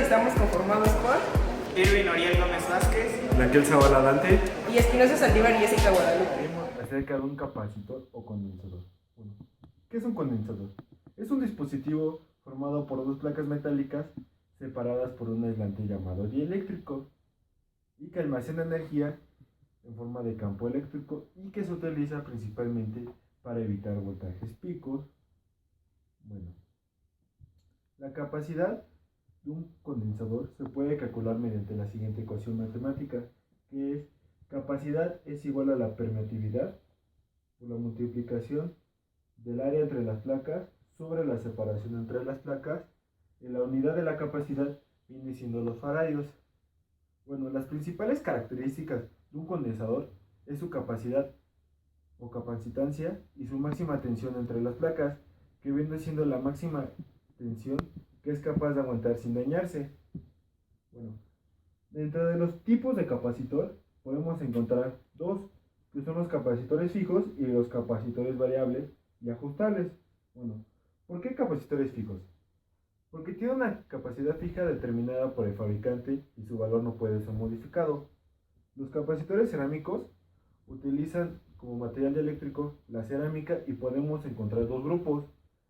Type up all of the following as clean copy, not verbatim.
estamos conformados por Irving Oriel Gómez Vázquez, Raquel Zavala Dante. y Espinosa Saldívar y Jessica Guadalupe. Hablaremos acerca de un capacitor o condensador. Bueno, ¿qué es un condensador? Es un dispositivo formado por dos placas metálicas separadas por un aislante llamado dieléctrico y que almacena energía en forma de campo eléctrico y que se utiliza principalmente para evitar voltajes picos. Bueno, la capacidad de un condensador se puede calcular mediante la siguiente ecuación matemática, que es capacidad es igual a la permeatividad por la multiplicación del área entre las placas sobre la separación entre las placas, y la unidad de la capacidad viene siendo los faradios. Bueno, las principales características de un condensador es su capacidad o capacitancia y su máxima tensión entre las placas, que viene siendo la máxima tensión que es capaz de aguantar sin dañarse. Bueno, dentro de los tipos de capacitor podemos encontrar dos, que son los capacitores fijos y los capacitores variables y ajustables. Bueno, ¿por qué capacitores fijos? Porque tiene una capacidad fija determinada por el fabricante y su valor no puede ser modificado. Los capacitores cerámicos utilizan como material eléctrico la cerámica y podemos encontrar dos grupos.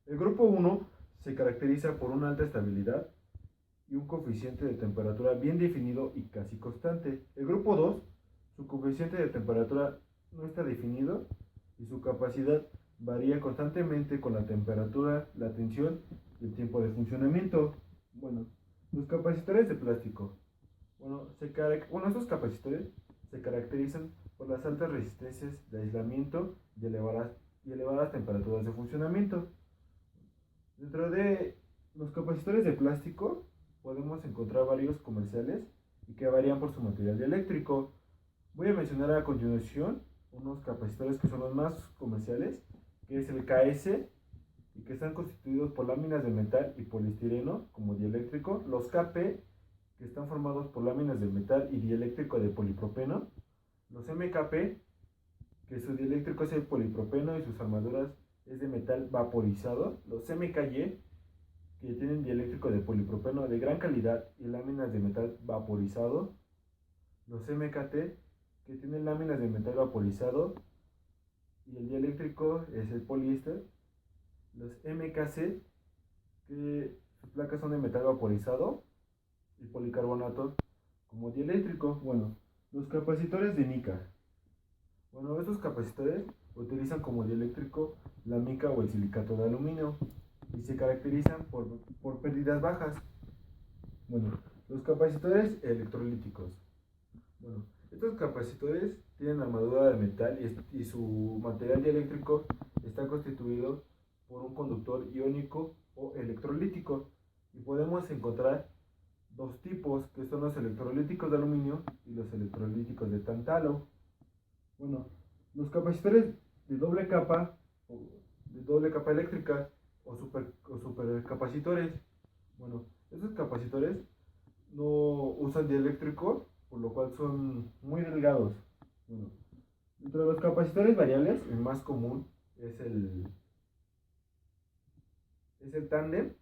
El grupo 1 se caracteriza por una alta estabilidad y un coeficiente de temperatura bien definido y casi constante. El grupo 2, su coeficiente de temperatura no está definido y su capacidad varía constantemente con la temperatura, la tensión y el tiempo de funcionamiento. Bueno, los capacitores de plástico. Estos capacitores se caracterizan por las altas resistencias de aislamiento y elevadas temperaturas de funcionamiento. Dentro de los capacitores de plástico podemos encontrar varios comerciales y que varían por su material eléctrico. Voy a mencionar a continuación unos capacitores que son los más comerciales, que es el KS, y que están constituidos por láminas de metal y poliestireno como dieléctrico. Los KP, que están formados por láminas de metal y dieléctrico de polipropeno. Los MKP, que su dieléctrico es el polipropeno y sus armaduras es de metal vaporizado. Los MKY, que tienen dieléctrico de polipropeno de gran calidad y láminas de metal vaporizado. Los MKT, que tienen láminas de metal vaporizado y el dieléctrico es el poliéster. Los MKC, que sus placas son de metal vaporizado y policarbonato como dieléctrico. Bueno, los capacitores de mica. Bueno, estos capacitores utilizan como dieléctrico la mica o el silicato de aluminio y se caracterizan por pérdidas bajas. Bueno, los capacitores electrolíticos. Bueno, estos capacitores tienen armadura de metal y su material dieléctrico está constituido por un conductor iónico o electrolítico, y podemos encontrar dos tipos, que son los electrolíticos de aluminio y los electrolíticos de tántalo. Bueno, los capacitores de doble capa eléctrica o supercapacitores. Bueno, estos capacitores no usan dieléctrico, por lo cual son muy delgados. Bueno, entre los capacitores variables, el más común es el tándem,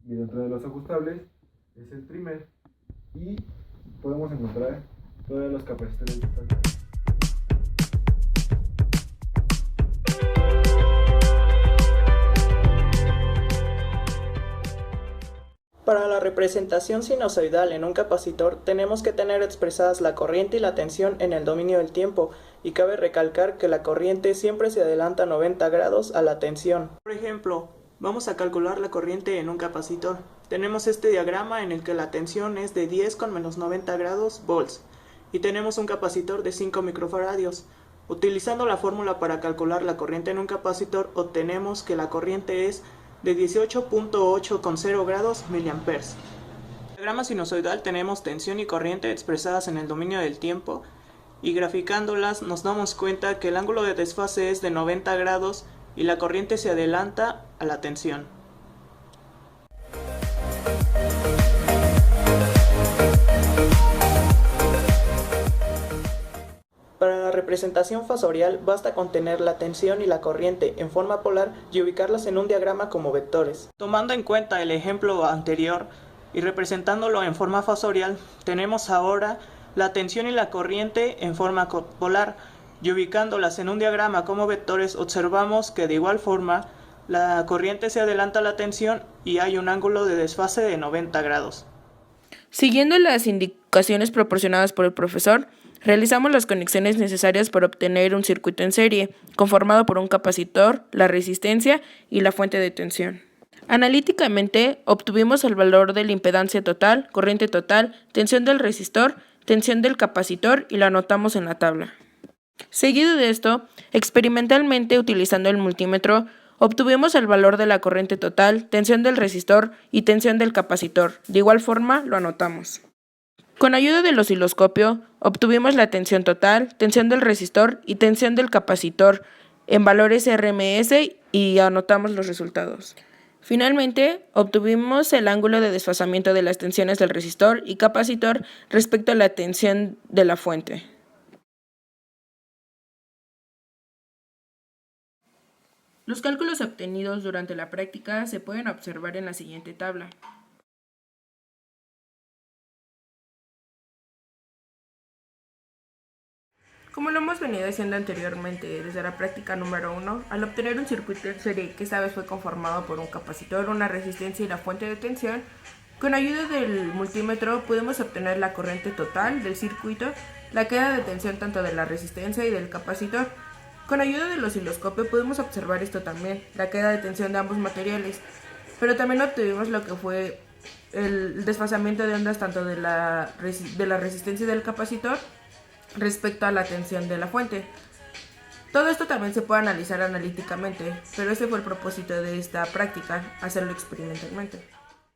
y dentro de los ajustables es el trimmer, y podemos encontrar todos los capacitores de tándem. Para la representación sinusoidal en un capacitor tenemos que tener expresadas la corriente y la tensión en el dominio del tiempo, y cabe recalcar que la corriente siempre se adelanta 90 grados a la tensión. Por ejemplo, vamos a calcular la corriente en un capacitor. Tenemos este diagrama en el que la tensión es de 10 con menos 90 grados volts y tenemos un capacitor de 5 microfaradios. Utilizando la fórmula para calcular la corriente en un capacitor, obtenemos que la corriente es de 18.8 grados miliamperes. En el diagrama sinusoidal tenemos tensión y corriente expresadas en el dominio del tiempo, y graficándolas nos damos cuenta que el ángulo de desfase es de 90 grados y la corriente se adelanta a la tensión. Para la representación fasorial basta con tener la tensión y la corriente en forma polar y ubicarlas en un diagrama como vectores. Tomando en cuenta el ejemplo anterior, Y representándolo en forma fasorial, tenemos ahora la tensión y la corriente en forma polar, y ubicándolas en un diagrama como vectores observamos que de igual forma la corriente se adelanta a la tensión y hay un ángulo de desfase de 90 grados. Siguiendo las indicaciones proporcionadas por el profesor, realizamos las conexiones necesarias para obtener un circuito en serie, conformado por un capacitor, la resistencia y la fuente de tensión. Analíticamente, obtuvimos el valor de la impedancia total, corriente total, tensión del resistor, tensión del capacitor y lo anotamos en la tabla. Seguido de esto, experimentalmente utilizando el multímetro, obtuvimos el valor de la corriente total, tensión del resistor y tensión del capacitor. De igual forma, lo anotamos. Con ayuda del osciloscopio, obtuvimos la tensión total, tensión del resistor y tensión del capacitor en valores RMS y anotamos los resultados. Finalmente, obtuvimos el ángulo de desfasamiento de las tensiones del resistor y capacitor respecto a la tensión de la fuente. Los cálculos obtenidos durante la práctica se pueden observar en la siguiente tabla. Como lo hemos venido haciendo anteriormente desde la práctica número 1, al obtener un circuito en serie que esta vez fue conformado por un capacitor, una resistencia y la fuente de tensión, con ayuda del multímetro podemos obtener la corriente total del circuito, la caída de tensión tanto de la resistencia y del capacitor. Con ayuda del osciloscopio podemos observar esto también, la caída de tensión de ambos materiales, pero también obtuvimos lo que fue el desfasamiento de ondas tanto de la resistencia y del capacitor respecto a la tensión de la fuente. Todo esto también se puede analizar analíticamente, pero ese fue el propósito de esta práctica, hacerlo experimentalmente.